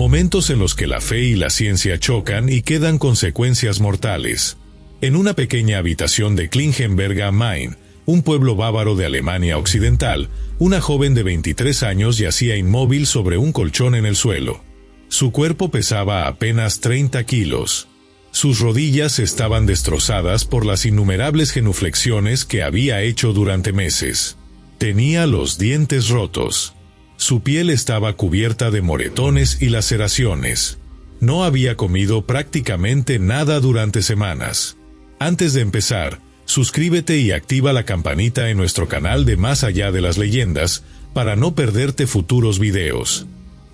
Momentos en los que la fe y la ciencia chocan y quedan consecuencias mortales. En una pequeña habitación de Klingenberg am Main, un pueblo bávaro de Alemania Occidental, una joven de 23 años yacía inmóvil sobre un colchón en el suelo. Su cuerpo pesaba apenas 30 kilos. Sus rodillas estaban destrozadas por las innumerables genuflexiones que había hecho durante meses. Tenía los dientes rotos. Su piel estaba cubierta de moretones y laceraciones. No había comido prácticamente nada durante semanas. Antes de empezar, suscríbete y activa la campanita en nuestro canal de Más Allá de las Leyendas para no perderte futuros videos.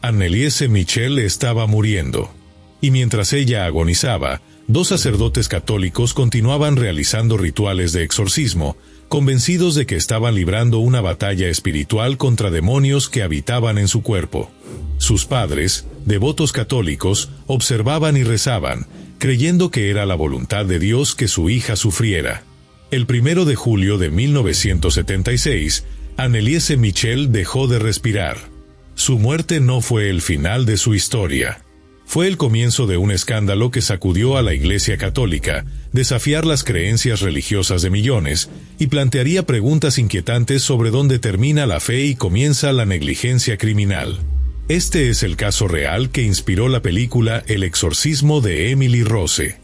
Anneliese Michel estaba muriendo. Y mientras ella agonizaba, 2 sacerdotes católicos continuaban realizando rituales de exorcismo, convencidos de que estaban librando una batalla espiritual contra demonios que habitaban en su cuerpo. Sus padres, devotos católicos, observaban y rezaban, creyendo que era la voluntad de Dios que su hija sufriera. El 1 de julio de 1976, Anneliese Michel dejó de respirar. Su muerte no fue el final de su historia. Fue el comienzo de un escándalo que sacudió a la Iglesia Católica, desafiar las creencias religiosas de millones, y plantearía preguntas inquietantes sobre dónde termina la fe y comienza la negligencia criminal. Este es el caso real que inspiró la película El exorcismo de Emily Rose.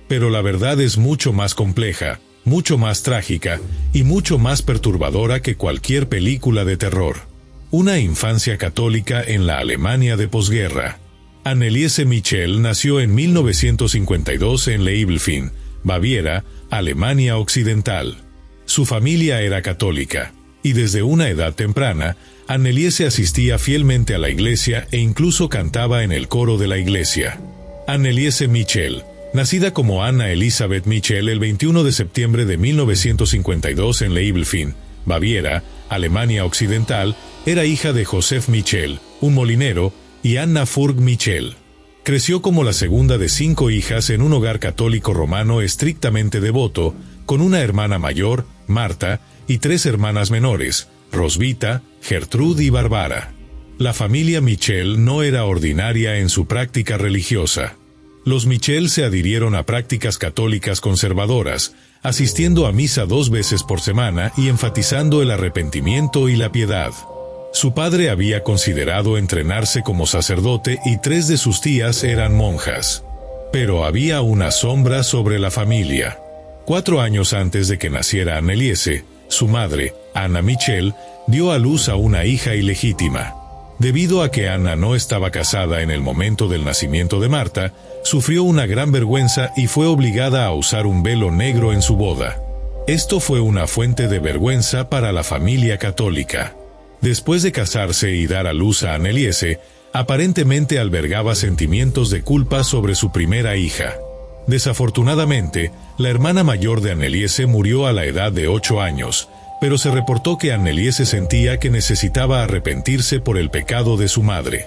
Pero la verdad es mucho más compleja, mucho más trágica y mucho más perturbadora que cualquier película de terror. Una infancia católica en la Alemania de posguerra. Anneliese Michel nació en 1952 en Leibelfing, Baviera, Alemania Occidental. Su familia era católica, y desde una edad temprana, Anneliese asistía fielmente a la iglesia e incluso cantaba en el coro de la iglesia. Anneliese Michel, nacida como Anna Elisabeth Michel el 21 de septiembre de 1952 en Leibelfing, Baviera, Alemania Occidental, era hija de Joseph Michel, un molinero, y Anna Furg Michel. Creció como la segunda de 5 hijas en un hogar católico romano estrictamente devoto, con una hermana mayor, Marta, y 3 hermanas menores, Rosvita, Gertrude y Barbara. La familia Michel no era ordinaria en su práctica religiosa. Los Michel se adhirieron a prácticas católicas conservadoras, asistiendo a misa 2 veces por semana y enfatizando el arrepentimiento y la piedad. Su padre había considerado entrenarse como sacerdote y 3 de sus tías eran monjas. Pero había una sombra sobre la familia. 4 años antes de que naciera Anneliese, su madre, Anna Michel, dio a luz a una hija ilegítima. Debido a que Anna no estaba casada en el momento del nacimiento de Marta, sufrió una gran vergüenza y fue obligada a usar un velo negro en su boda. Esto fue una fuente de vergüenza para la familia católica. Después de casarse y dar a luz a Anneliese, aparentemente albergaba sentimientos de culpa sobre su primera hija. Desafortunadamente, la hermana mayor de Anneliese murió a la edad de 8 años, pero se reportó que Anneliese sentía que necesitaba arrepentirse por el pecado de su madre.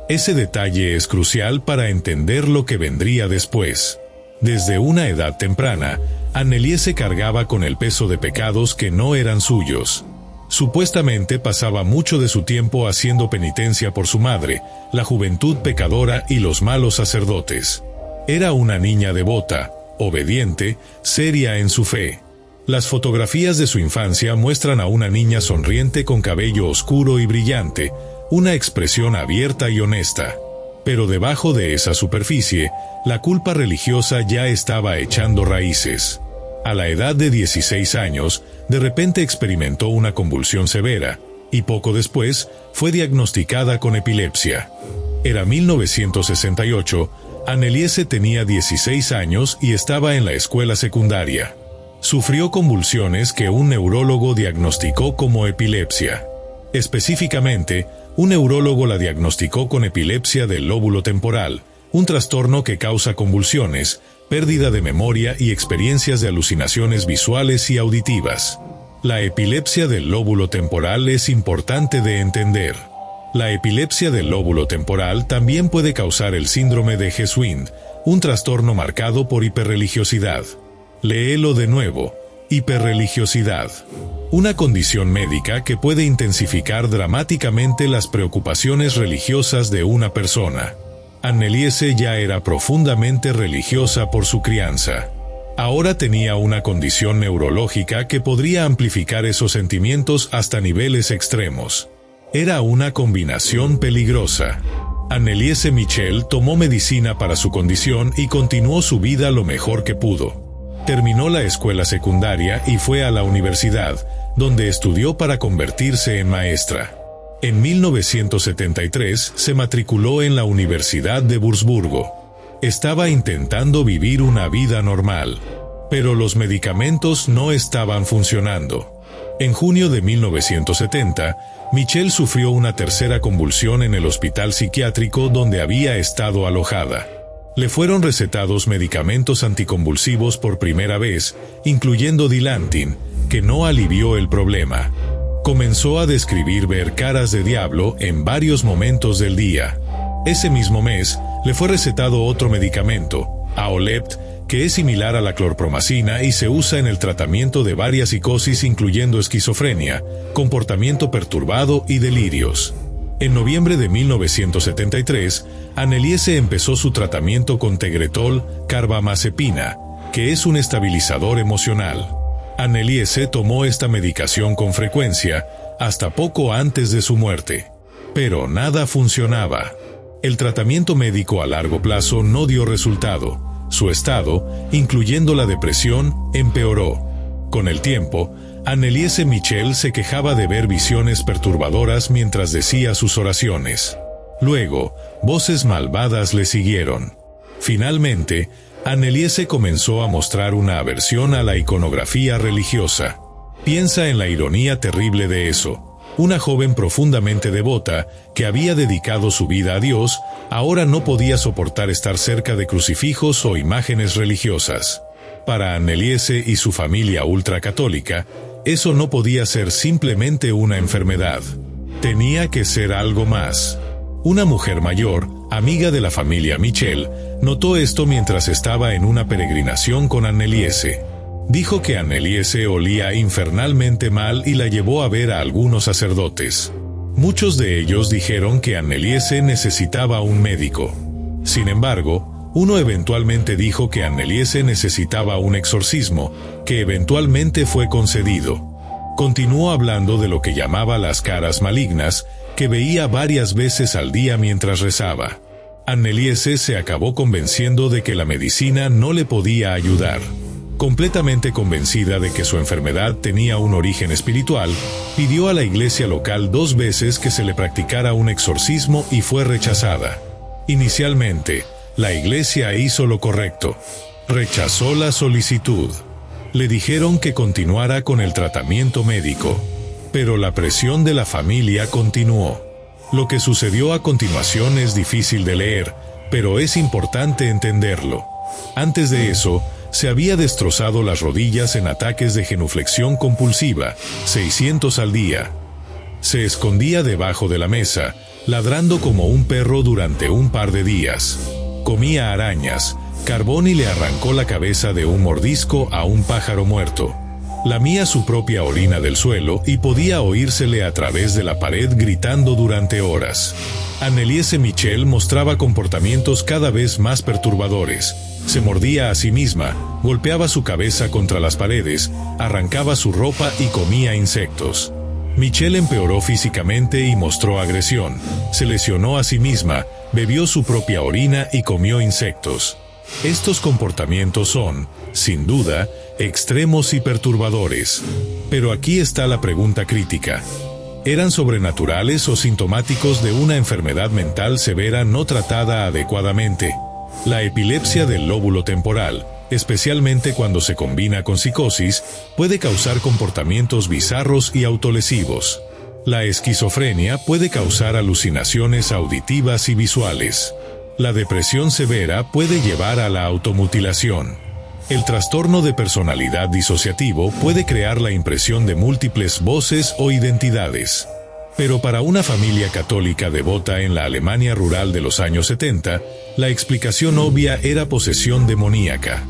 Ese detalle es crucial para entender lo que vendría después. Desde una edad temprana, Anneliese cargaba con el peso de pecados que no eran suyos. Supuestamente pasaba mucho de su tiempo haciendo penitencia por su madre, la juventud pecadora y los malos sacerdotes. Era una niña devota, obediente, seria en su fe. Las fotografías de su infancia muestran a una niña sonriente con cabello oscuro y brillante, una expresión abierta y honesta. Pero debajo de esa superficie, la culpa religiosa ya estaba echando raíces. A la edad de 16 años, de repente experimentó una convulsión severa, y poco después fue diagnosticada con epilepsia. Era 1968, Anneliese tenía 16 años y estaba en la escuela secundaria. Sufrió convulsiones que un neurólogo diagnosticó como epilepsia. Específicamente, un neurólogo la diagnosticó con epilepsia del lóbulo temporal, un trastorno que causa convulsiones, pérdida de memoria y experiencias de alucinaciones visuales y auditivas. La epilepsia del lóbulo temporal es importante de entender. La epilepsia del lóbulo temporal también puede causar el síndrome de Hess-Wind, un trastorno marcado por hiperreligiosidad. Léelo de nuevo: hiperreligiosidad. Una condición médica que puede intensificar dramáticamente las preocupaciones religiosas de una persona. Anneliese ya era profundamente religiosa por su crianza. Ahora tenía una condición neurológica que podría amplificar esos sentimientos hasta niveles extremos. Era una combinación peligrosa. Anneliese Michel tomó medicina para su condición y continuó su vida lo mejor que pudo. Terminó la escuela secundaria y fue a la universidad, donde estudió para convertirse en maestra. En 1973 se matriculó en la Universidad de Wurzburgo. Estaba intentando vivir una vida normal, pero los medicamentos no estaban funcionando. En junio de 1970, Michel sufrió una tercera convulsión en el hospital psiquiátrico donde había estado alojada. Le fueron recetados medicamentos anticonvulsivos por primera vez, incluyendo Dilantin, que no alivió el problema. Comenzó a describir ver caras de diablo en varios momentos del día. Ese mismo mes, le fue recetado otro medicamento, Aolept, que es similar a la clorpromacina y se usa en el tratamiento de varias psicosis incluyendo esquizofrenia, comportamiento perturbado y delirios. En noviembre de 1973, Anneliese empezó su tratamiento con Tegretol, carbamazepina, que es un estabilizador emocional. Anneliese tomó esta medicación con frecuencia, hasta poco antes de su muerte. Pero nada funcionaba. El tratamiento médico a largo plazo no dio resultado. Su estado, incluyendo la depresión, empeoró. Con el tiempo, Anneliese Michel se quejaba de ver visiones perturbadoras mientras decía sus oraciones. Luego, voces malvadas le siguieron. Finalmente, Anneliese comenzó a mostrar una aversión a la iconografía religiosa. Piensa en la ironía terrible de eso. Una joven profundamente devota, que había dedicado su vida a Dios, ahora no podía soportar estar cerca de crucifijos o imágenes religiosas. Para Anneliese y su familia ultracatólica, eso no podía ser simplemente una enfermedad. Tenía que ser algo más. Una mujer mayor, amiga de la familia Michel, notó esto mientras estaba en una peregrinación con Anneliese. Dijo que Anneliese olía infernalmente mal y la llevó a ver a algunos sacerdotes. Muchos de ellos dijeron que Anneliese necesitaba un médico. Sin embargo, uno eventualmente dijo que Anneliese necesitaba un exorcismo, que eventualmente fue concedido. Continuó hablando de lo que llamaba las caras malignas, que veía varias veces al día mientras rezaba. Anneliese se acabó convenciendo de que la medicina no le podía ayudar. Completamente convencida de que su enfermedad tenía un origen espiritual, pidió a la iglesia local 2 veces que se le practicara un exorcismo y fue rechazada. Inicialmente, la iglesia hizo lo correcto. Rechazó la solicitud. Le dijeron que continuara con el tratamiento médico. Pero la presión de la familia continuó. Lo que sucedió a continuación es difícil de leer, pero es importante entenderlo. Antes de eso, se había destrozado las rodillas en ataques de genuflexión compulsiva, 600 al día. Se escondía debajo de la mesa, ladrando como un perro durante un par de días. Comía arañas, Carboni le arrancó la cabeza de un mordisco a un pájaro muerto. Lamía su propia orina del suelo y podía oírsele a través de la pared gritando durante horas. Anneliese Michel mostraba comportamientos cada vez más perturbadores. Se mordía a sí misma, golpeaba su cabeza contra las paredes, arrancaba su ropa y comía insectos. Michel empeoró físicamente y mostró agresión. Se lesionó a sí misma, bebió su propia orina y comió insectos. Estos comportamientos son, sin duda, extremos y perturbadores. Pero aquí está la pregunta crítica. ¿Eran sobrenaturales o sintomáticos de una enfermedad mental severa no tratada adecuadamente? La epilepsia del lóbulo temporal, especialmente cuando se combina con psicosis, puede causar comportamientos bizarros y autolesivos. La esquizofrenia puede causar alucinaciones auditivas y visuales. La depresión severa puede llevar a la automutilación. El trastorno de personalidad disociativo puede crear la impresión de múltiples voces o identidades. Pero para una familia católica devota en la Alemania rural de los años 70, la explicación obvia era posesión demoníaca.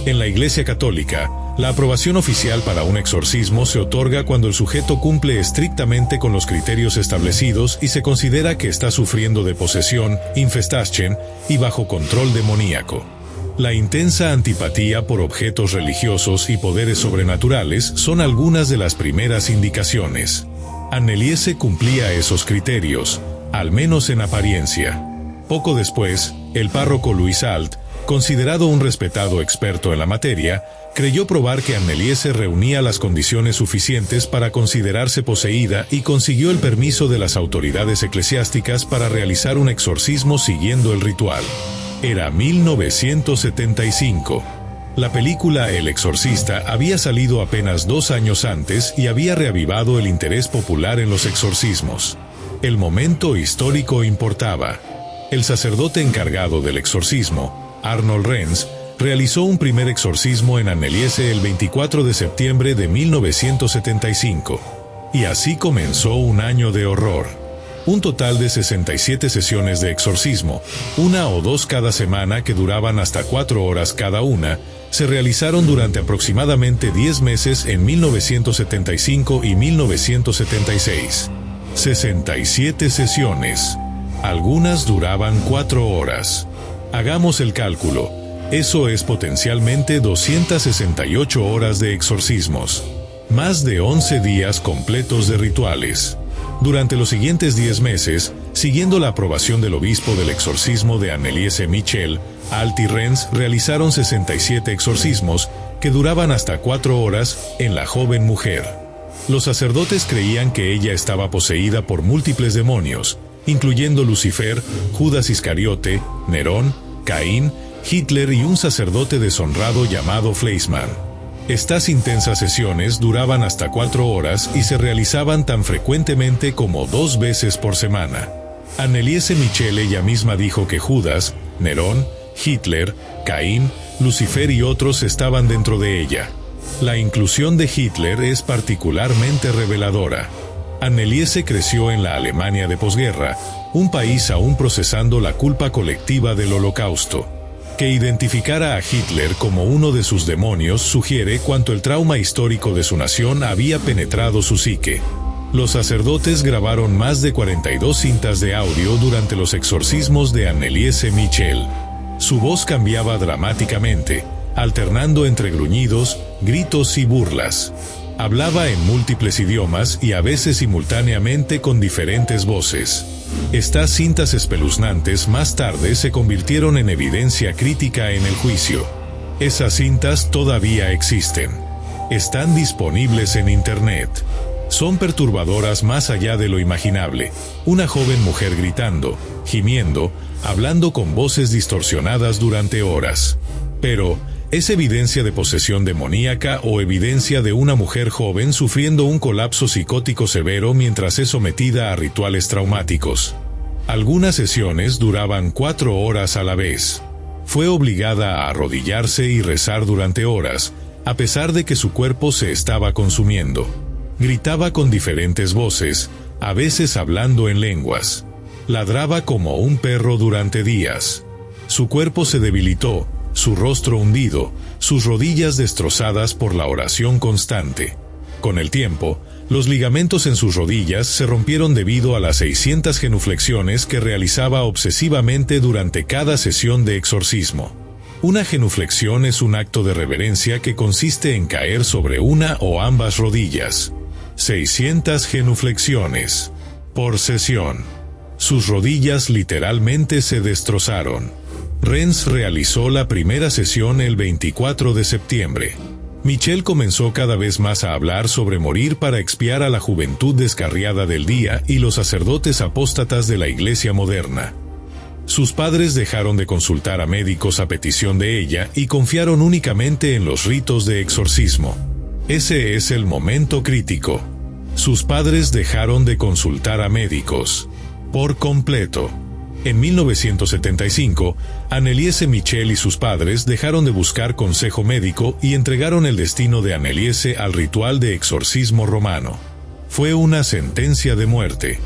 En la Iglesia Católica, la aprobación oficial para un exorcismo se otorga cuando el sujeto cumple estrictamente con los criterios establecidos y se considera que está sufriendo de posesión, infestación y bajo control demoníaco. La intensa antipatía por objetos religiosos y poderes sobrenaturales son algunas de las primeras indicaciones. Anneliese cumplía esos criterios, al menos en apariencia. Poco después, el párroco Louis Alt, considerado un respetado experto en la materia, creyó probar que Anneliese reunía las condiciones suficientes para considerarse poseída y consiguió el permiso de las autoridades eclesiásticas para realizar un exorcismo siguiendo el ritual. Era 1975. La película El Exorcista había salido apenas 2 años antes y había reavivado el interés popular en los exorcismos. El momento histórico importaba. El sacerdote encargado del exorcismo, Arnold Renz, realizó un primer exorcismo en Anneliese el 24 de septiembre de 1975. Y así comenzó un año de horror. Un total de 67 sesiones de exorcismo, 1 o 2 cada semana que duraban hasta 4 horas cada una, se realizaron durante aproximadamente 10 meses en 1975 y 1976. 67 sesiones. Algunas duraban 4 horas. Hagamos el cálculo. Eso es potencialmente 268 horas de exorcismos. Más de 11 días completos de rituales. Durante los siguientes 10 meses, siguiendo la aprobación del obispo del exorcismo de Anneliese Michel, Alt y Renz realizaron 67 exorcismos, que duraban hasta 4 horas, en la joven mujer. Los sacerdotes creían que ella estaba poseída por múltiples demonios, incluyendo Lucifer, Judas Iscariote, Nerón, Caín, Hitler y un sacerdote deshonrado llamado Fleischmann. Estas intensas sesiones duraban hasta 4 horas y se realizaban tan frecuentemente como 2 veces por semana. Anneliese Michel ella misma dijo que Judas, Nerón, Hitler, Caín, Lucifer y otros estaban dentro de ella. La inclusión de Hitler es particularmente reveladora. Anneliese creció en la Alemania de posguerra, un país aún procesando la culpa colectiva del Holocausto. Que identificara a Hitler como uno de sus demonios sugiere cuánto el trauma histórico de su nación había penetrado su psique. Los sacerdotes grabaron más de 42 cintas de audio durante los exorcismos de Anneliese Michel. Su voz cambiaba dramáticamente, alternando entre gruñidos, gritos y burlas. Hablaba en múltiples idiomas y a veces simultáneamente con diferentes voces. Estas cintas espeluznantes más tarde se convirtieron en evidencia crítica en el juicio. Esas cintas todavía existen. Están disponibles en Internet. Son perturbadoras más allá de lo imaginable. Una joven mujer gritando, gimiendo, hablando con voces distorsionadas durante horas. Pero, ¿es evidencia de posesión demoníaca o evidencia de una mujer joven sufriendo un colapso psicótico severo mientras es sometida a rituales traumáticos? Algunas sesiones duraban 4 horas a la vez. Fue obligada a arrodillarse y rezar durante horas, a pesar de que su cuerpo se estaba consumiendo. Gritaba con diferentes voces, a veces hablando en lenguas. Ladraba como un perro durante días. Su cuerpo se debilitó, su rostro hundido, sus rodillas destrozadas por la oración constante. Con el tiempo, los ligamentos en sus rodillas se rompieron debido a las 600 genuflexiones que realizaba obsesivamente durante cada sesión de exorcismo. Una genuflexión es un acto de reverencia que consiste en caer sobre una o ambas rodillas. 600 genuflexiones por sesión. Sus rodillas literalmente se destrozaron. Renz realizó la primera sesión el 24 de septiembre. Michel comenzó cada vez más a hablar sobre morir para expiar a la juventud descarriada del día y los sacerdotes apóstatas de la Iglesia moderna. Sus padres dejaron de consultar a médicos a petición de ella y confiaron únicamente en los ritos de exorcismo. Ese es el momento crítico. Sus padres dejaron de consultar a médicos. Por completo. En 1975, Anneliese Michel y sus padres dejaron de buscar consejo médico y entregaron el destino de Anneliese al ritual de exorcismo romano. Fue una sentencia de muerte.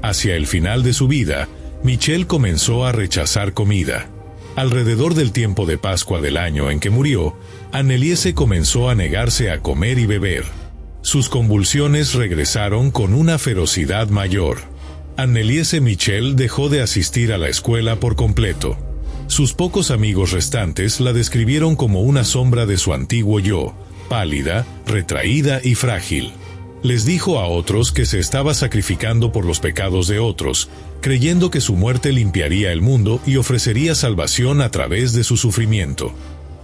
Hacia el final de su vida, Michel comenzó a rechazar comida. Alrededor del tiempo de Pascua del año en que murió, Anneliese comenzó a negarse a comer y beber. Sus convulsiones regresaron con una ferocidad mayor. Anneliese Michel dejó de asistir a la escuela por completo. Sus pocos amigos restantes la describieron como una sombra de su antiguo yo, pálida, retraída y frágil. Les dijo a otros que se estaba sacrificando por los pecados de otros, creyendo que su muerte limpiaría el mundo y ofrecería salvación a través de su sufrimiento.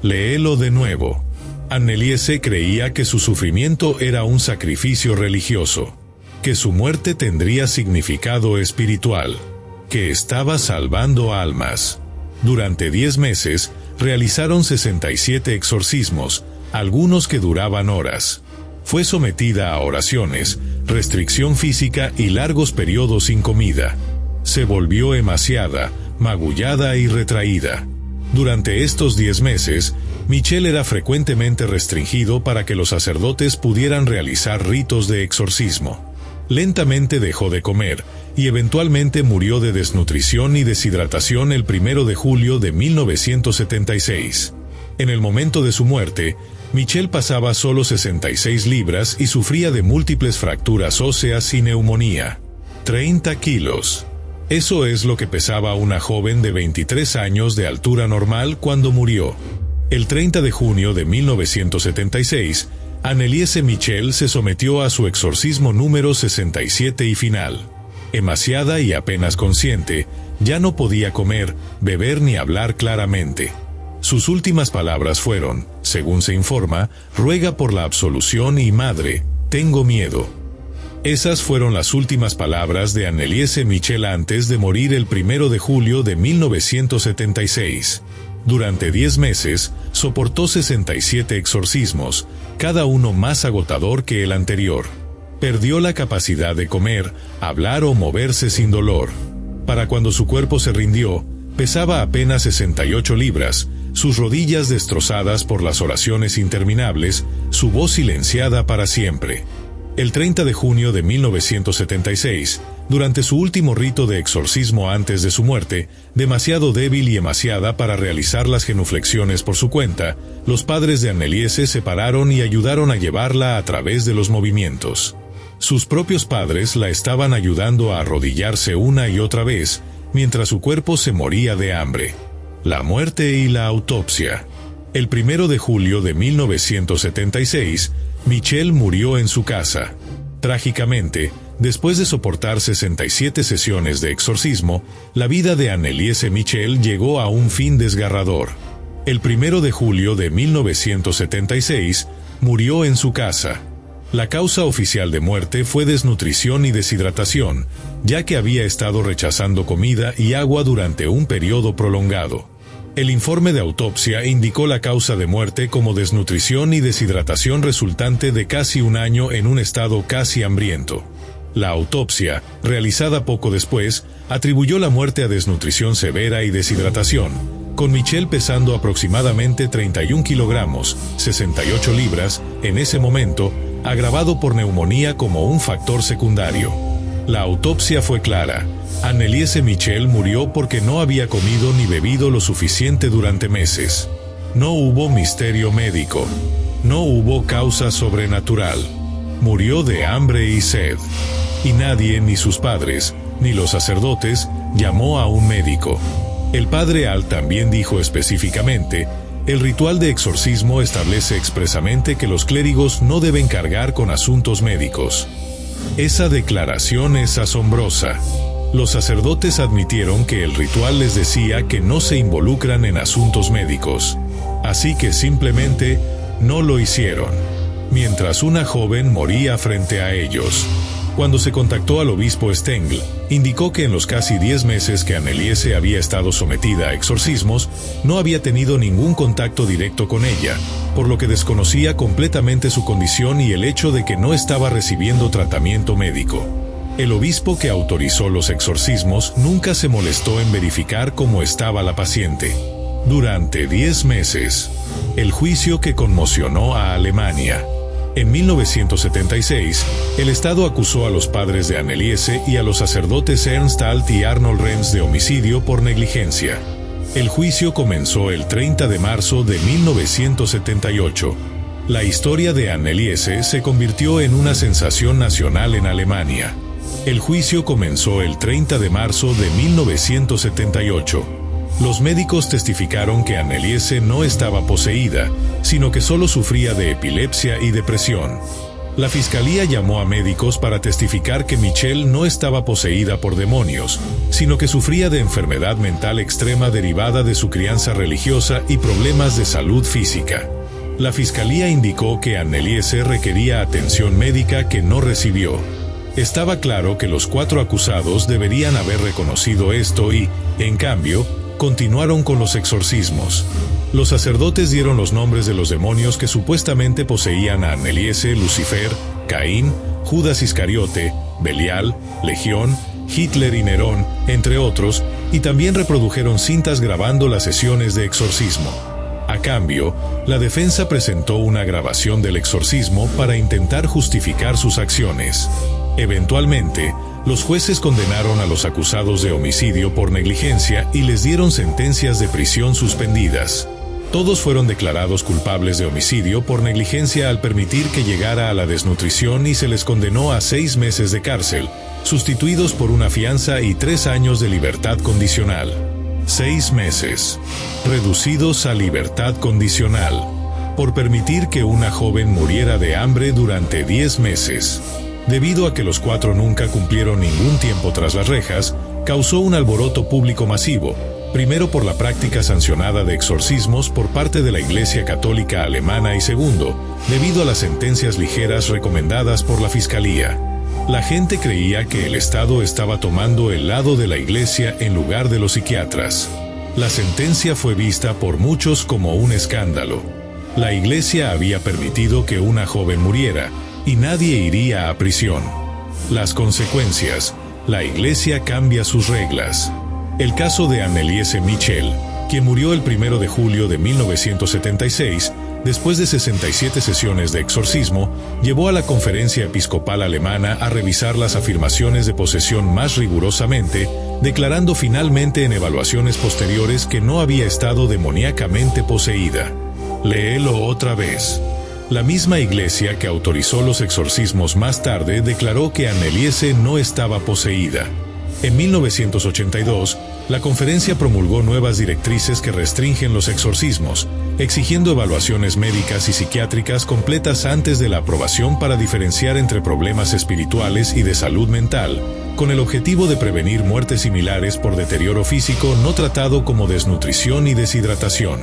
Léelo de nuevo. Anneliese creía que su sufrimiento era un sacrificio religioso, que su muerte tendría significado espiritual, que estaba salvando almas. Durante 10 meses, realizaron 67 exorcismos, algunos que duraban horas. Fue sometida a oraciones, restricción física y largos periodos sin comida. Se volvió emaciada, magullada y retraída. Durante estos 10 meses, Michel era frecuentemente restringido para que los sacerdotes pudieran realizar ritos de exorcismo. Lentamente dejó de comer, y eventualmente murió de desnutrición y deshidratación el 1 de julio de 1976. En el momento de su muerte, Michel pesaba solo 66 libras y sufría de múltiples fracturas óseas y neumonía. 30 kilos. Eso es lo que pesaba una joven de 23 años de altura normal cuando murió. El 30 de junio de 1976, Anneliese Michel se sometió a su exorcismo número 67 y final. Emaciada y apenas consciente, ya no podía comer, beber ni hablar claramente. Sus últimas palabras fueron, según se informa, ruega por la absolución y madre, tengo miedo. Esas fueron las últimas palabras de Anneliese Michel antes de morir el 1 de julio de 1976. Durante 10 meses, soportó 67 exorcismos, cada uno más agotador que el anterior. Perdió la capacidad de comer, hablar o moverse sin dolor. Para cuando su cuerpo se rindió, pesaba apenas 68 libras, sus rodillas destrozadas por las oraciones interminables, su voz silenciada para siempre. El 30 de junio de 1976, durante su último rito de exorcismo antes de su muerte, demasiado débil y emaciada para realizar las genuflexiones por su cuenta, los padres de Anneliese se pararon y ayudaron a llevarla a través de los movimientos. Sus propios padres la estaban ayudando a arrodillarse una y otra vez, mientras su cuerpo se moría de hambre. La muerte y la autopsia. El 1 de julio de 1976, Michel murió en su casa. Trágicamente, después de soportar 67 sesiones de exorcismo, la vida de Anneliese Michel llegó a un fin desgarrador. El 1 de julio de 1976, murió en su casa. La causa oficial de muerte fue desnutrición y deshidratación, ya que había estado rechazando comida y agua durante un periodo prolongado. El informe de autopsia indicó la causa de muerte como desnutrición y deshidratación resultante de casi un año en un estado casi hambriento. La autopsia, realizada poco después, atribuyó la muerte a desnutrición severa y deshidratación, con Michel pesando aproximadamente 31 kilogramos, 68 libras, en ese momento, agravado por neumonía como un factor secundario. La autopsia fue clara. Anneliese Michel murió porque no había comido ni bebido lo suficiente durante meses. No hubo misterio médico. No hubo causa sobrenatural. Murió de hambre y sed. Y nadie, ni sus padres, ni los sacerdotes, llamó a un médico. El padre Al también dijo específicamente, el ritual de exorcismo establece expresamente que los clérigos no deben cargar con asuntos médicos. Esa declaración es asombrosa. Los sacerdotes admitieron que el ritual les decía que no se involucran en asuntos médicos. Así que simplemente no lo hicieron. Mientras una joven moría frente a ellos. Cuando se contactó al obispo Stengel, indicó que en los casi 10 meses que Anneliese había estado sometida a exorcismos, no había tenido ningún contacto directo con ella, por lo que desconocía completamente su condición y el hecho de que no estaba recibiendo tratamiento médico. El obispo que autorizó los exorcismos nunca se molestó en verificar cómo estaba la paciente. Durante 10 meses, el juicio que conmocionó a Alemania. En 1976, el Estado acusó a los padres de Anneliese y a los sacerdotes Ernst Alt y Arnold Renz de homicidio por negligencia. El juicio comenzó el 30 de marzo de 1978. La historia de Anneliese se convirtió en una sensación nacional en Alemania. El juicio comenzó el 30 de marzo de 1978. Los médicos testificaron que Anneliese no estaba poseída, sino que solo sufría de epilepsia y depresión. La fiscalía llamó a médicos para testificar que Michelle no estaba poseída por demonios, sino que sufría de enfermedad mental extrema derivada de su crianza religiosa y problemas de salud física. La fiscalía indicó que Anneliese requería atención médica que no recibió. Estaba claro que los 4 acusados deberían haber reconocido esto y, en cambio, continuaron con los exorcismos. Los sacerdotes dieron los nombres de los demonios que supuestamente poseían a Anneliese: Lucifer, Caín, Judas Iscariote, Belial, Legión, Hitler y Nerón, entre otros, y también reprodujeron cintas grabando las sesiones de exorcismo. A cambio, la defensa presentó una grabación del exorcismo para intentar justificar sus acciones. Eventualmente, los jueces condenaron a los acusados de homicidio por negligencia y les dieron sentencias de prisión suspendidas. Todos fueron declarados culpables de homicidio por negligencia al permitir que llegara a la desnutrición y se les condenó a 6 meses de cárcel, sustituidos por una fianza y 3 años de libertad condicional. 6 meses, reducidos a libertad condicional, por permitir que una joven muriera de hambre durante 10 meses. Debido a que los 4 nunca cumplieron ningún tiempo tras las rejas, causó un alboroto público masivo, primero por la práctica sancionada de exorcismos por parte de la Iglesia Católica Alemana y segundo, debido a las sentencias ligeras recomendadas por la Fiscalía. La gente creía que el Estado estaba tomando el lado de la Iglesia en lugar de los psiquiatras. La sentencia fue vista por muchos como un escándalo. La Iglesia había permitido que una joven muriera, y nadie iría a prisión. Las consecuencias: la Iglesia cambia sus reglas. El caso de Anneliese Michel, quien murió el 1 de julio de 1976, después de 67 sesiones de exorcismo, llevó a la Conferencia Episcopal Alemana a revisar las afirmaciones de posesión más rigurosamente, declarando finalmente en evaluaciones posteriores que no había estado demoníacamente poseída. Léelo otra vez. La misma iglesia que autorizó los exorcismos más tarde declaró que Anneliese no estaba poseída. En 1982, la conferencia promulgó nuevas directrices que restringen los exorcismos, exigiendo evaluaciones médicas y psiquiátricas completas antes de la aprobación para diferenciar entre problemas espirituales y de salud mental, con el objetivo de prevenir muertes similares por deterioro físico no tratado como desnutrición y deshidratación.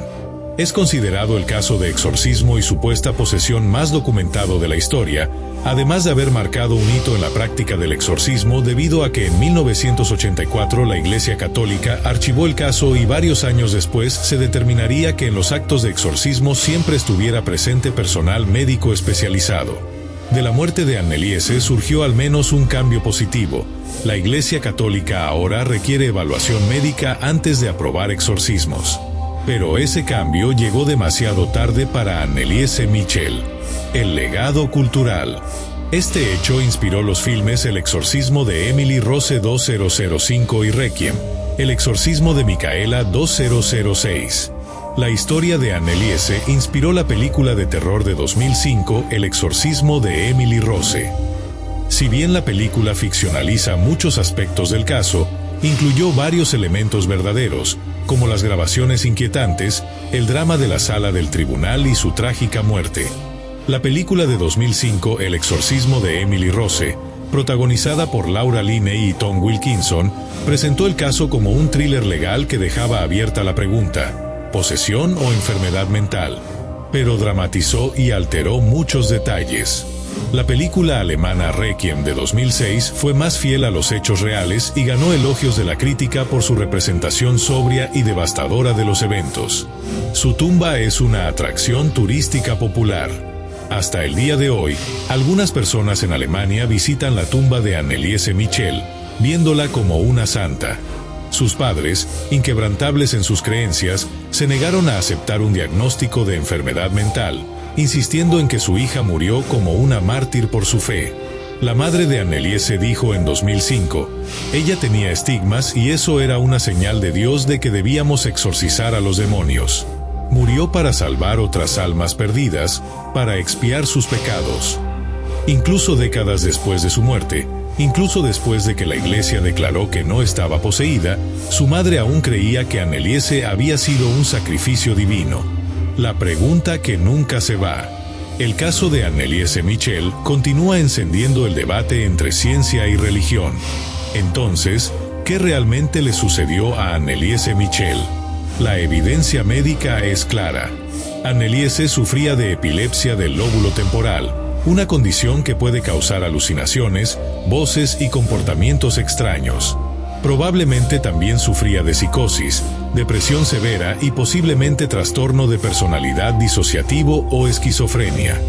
Es considerado el caso de exorcismo y supuesta posesión más documentado de la historia, además de haber marcado un hito en la práctica del exorcismo debido a que en 1984 la Iglesia Católica archivó el caso y varios años después se determinaría que en los actos de exorcismo siempre estuviera presente personal médico especializado. De la muerte de Anneliese surgió al menos un cambio positivo. La Iglesia Católica ahora requiere evaluación médica antes de aprobar exorcismos. Pero ese cambio llegó demasiado tarde para Anneliese Michel. El legado cultural. Este hecho inspiró los filmes El exorcismo de Emily Rose 2005 y Requiem, El exorcismo de Micaela 2006. La historia de Anneliese inspiró la película de terror de 2005 El exorcismo de Emily Rose. Si bien la película ficcionaliza muchos aspectos del caso, incluyó varios elementos verdaderos, como las grabaciones inquietantes, el drama de la sala del tribunal y su trágica muerte. La película de 2005 El exorcismo de Emily Rose, protagonizada por Laura Linney y Tom Wilkinson, presentó el caso como un thriller legal que dejaba abierta la pregunta: ¿posesión o enfermedad mental? Pero dramatizó y alteró muchos detalles. La película alemana Requiem de 2006 fue más fiel a los hechos reales y ganó elogios de la crítica por su representación sobria y devastadora de los eventos. Su tumba es una atracción turística popular. Hasta el día de hoy, algunas personas en Alemania visitan la tumba de Anneliese Michel, viéndola como una santa. Sus padres, inquebrantables en sus creencias, se negaron a aceptar un diagnóstico de enfermedad mental, insistiendo en que su hija murió como una mártir por su fe. La madre de Anneliese dijo en 2005, ella tenía estigmas y eso era una señal de Dios de que debíamos exorcizar a los demonios. Murió para salvar otras almas perdidas, para expiar sus pecados. Incluso décadas después de su muerte, incluso después de que la iglesia declaró que no estaba poseída, su madre aún creía que Anneliese había sido un sacrificio divino. La pregunta que nunca se va. El caso de Anneliese Michel continúa encendiendo el debate entre ciencia y religión. Entonces, ¿qué realmente le sucedió a Anneliese Michel? La evidencia médica es clara. Anneliese sufría de epilepsia del lóbulo temporal, una condición que puede causar alucinaciones, voces y comportamientos extraños. Probablemente también sufría de psicosis, depresión severa y posiblemente trastorno de personalidad disociativo o esquizofrenia.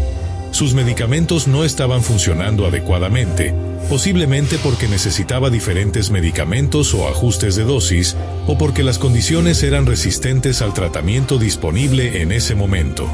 Sus medicamentos no estaban funcionando adecuadamente, posiblemente porque necesitaba diferentes medicamentos o ajustes de dosis, o porque las condiciones eran resistentes al tratamiento disponible en ese momento.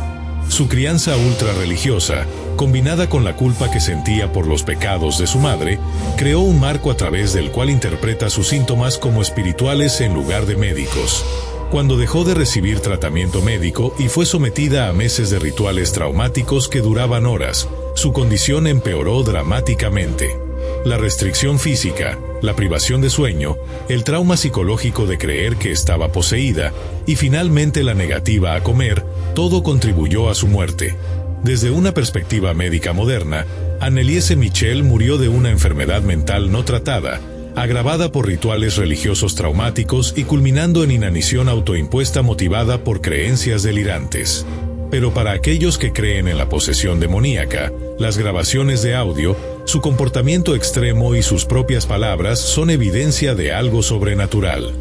Su crianza ultrarreligiosa, combinada con la culpa que sentía por los pecados de su madre, creó un marco a través del cual interpreta sus síntomas como espirituales en lugar de médicos. Cuando dejó de recibir tratamiento médico y fue sometida a meses de rituales traumáticos que duraban horas, su condición empeoró dramáticamente. La restricción física, la privación de sueño, el trauma psicológico de creer que estaba poseída y finalmente la negativa a comer, todo contribuyó a su muerte. Desde una perspectiva médica moderna, Anneliese Michel murió de una enfermedad mental no tratada, agravada por rituales religiosos traumáticos y culminando en inanición autoimpuesta motivada por creencias delirantes. Pero para aquellos que creen en la posesión demoníaca, las grabaciones de audio, su comportamiento extremo y sus propias palabras son evidencia de algo sobrenatural.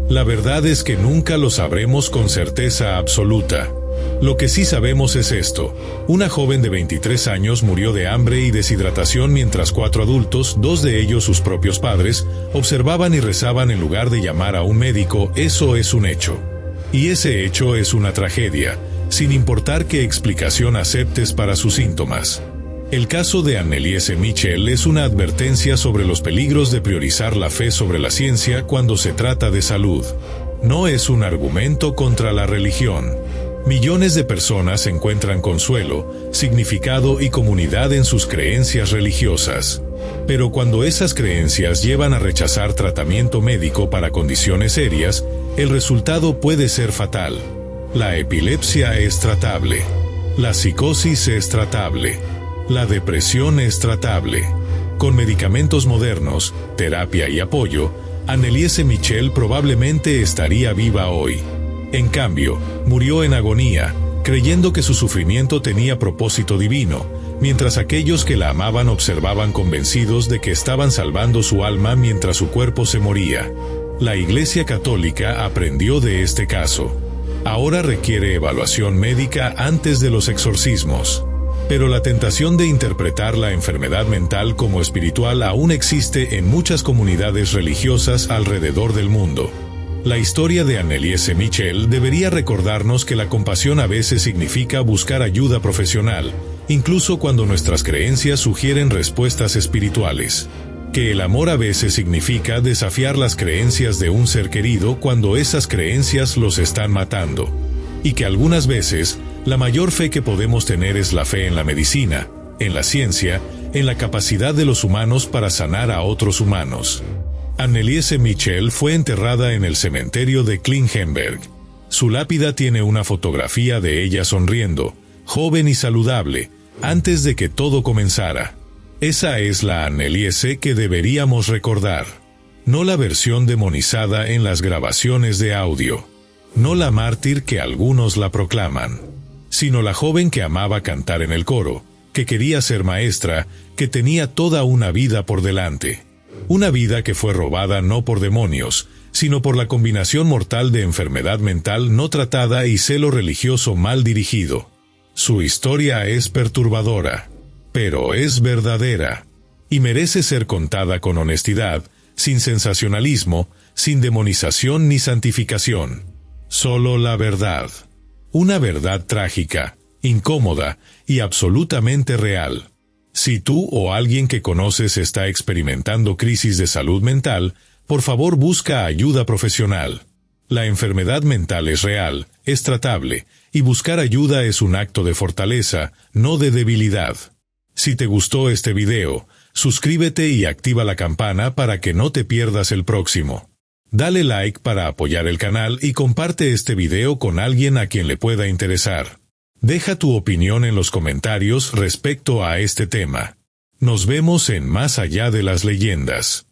La verdad es que nunca lo sabremos con certeza absoluta. Lo que sí sabemos es esto: una joven de 23 años murió de hambre y deshidratación mientras 4 adultos, 2 de ellos sus propios padres, observaban y rezaban en lugar de llamar a un médico. Eso es un hecho. Y ese hecho es una tragedia, sin importar qué explicación aceptes para sus síntomas. El caso de Anneliese Michel es una advertencia sobre los peligros de priorizar la fe sobre la ciencia cuando se trata de salud. No es un argumento contra la religión. Millones de personas encuentran consuelo, significado y comunidad en sus creencias religiosas. Pero cuando esas creencias llevan a rechazar tratamiento médico para condiciones serias, el resultado puede ser fatal. La epilepsia es tratable. La psicosis es tratable. La depresión es tratable. Con medicamentos modernos, terapia y apoyo, Anneliese Michel probablemente estaría viva hoy. En cambio, murió en agonía, creyendo que su sufrimiento tenía propósito divino, mientras aquellos que la amaban observaban convencidos de que estaban salvando su alma mientras su cuerpo se moría. La Iglesia Católica aprendió de este caso. Ahora requiere evaluación médica antes de los exorcismos. Pero la tentación de interpretar la enfermedad mental como espiritual aún existe en muchas comunidades religiosas alrededor del mundo. La historia de Anneliese Michel debería recordarnos que la compasión a veces significa buscar ayuda profesional, incluso cuando nuestras creencias sugieren respuestas espirituales. Que el amor a veces significa desafiar las creencias de un ser querido cuando esas creencias los están matando. Y que algunas veces, la mayor fe que podemos tener es la fe en la medicina, en la ciencia, en la capacidad de los humanos para sanar a otros humanos. Anneliese Michel fue enterrada en el cementerio de Klingenberg. Su lápida tiene una fotografía de ella sonriendo, joven y saludable, antes de que todo comenzara. Esa es la Anneliese que deberíamos recordar. No la versión demonizada en las grabaciones de audio. No la mártir que algunos la proclaman. Sino la joven que amaba cantar en el coro, que quería ser maestra, que tenía toda una vida por delante. Una vida que fue robada no por demonios, sino por la combinación mortal de enfermedad mental no tratada y celo religioso mal dirigido. Su historia es perturbadora, pero es verdadera, y merece ser contada con honestidad, sin sensacionalismo, sin demonización ni santificación. Solo la verdad. Una verdad trágica, incómoda y absolutamente real. Si tú o alguien que conoces está experimentando crisis de salud mental, por favor busca ayuda profesional. La enfermedad mental es real, es tratable, y buscar ayuda es un acto de fortaleza, no de debilidad. Si te gustó este video, suscríbete y activa la campana para que no te pierdas el próximo. Dale like para apoyar el canal y comparte este video con alguien a quien le pueda interesar. Deja tu opinión en los comentarios respecto a este tema. Nos vemos en Más allá de las leyendas.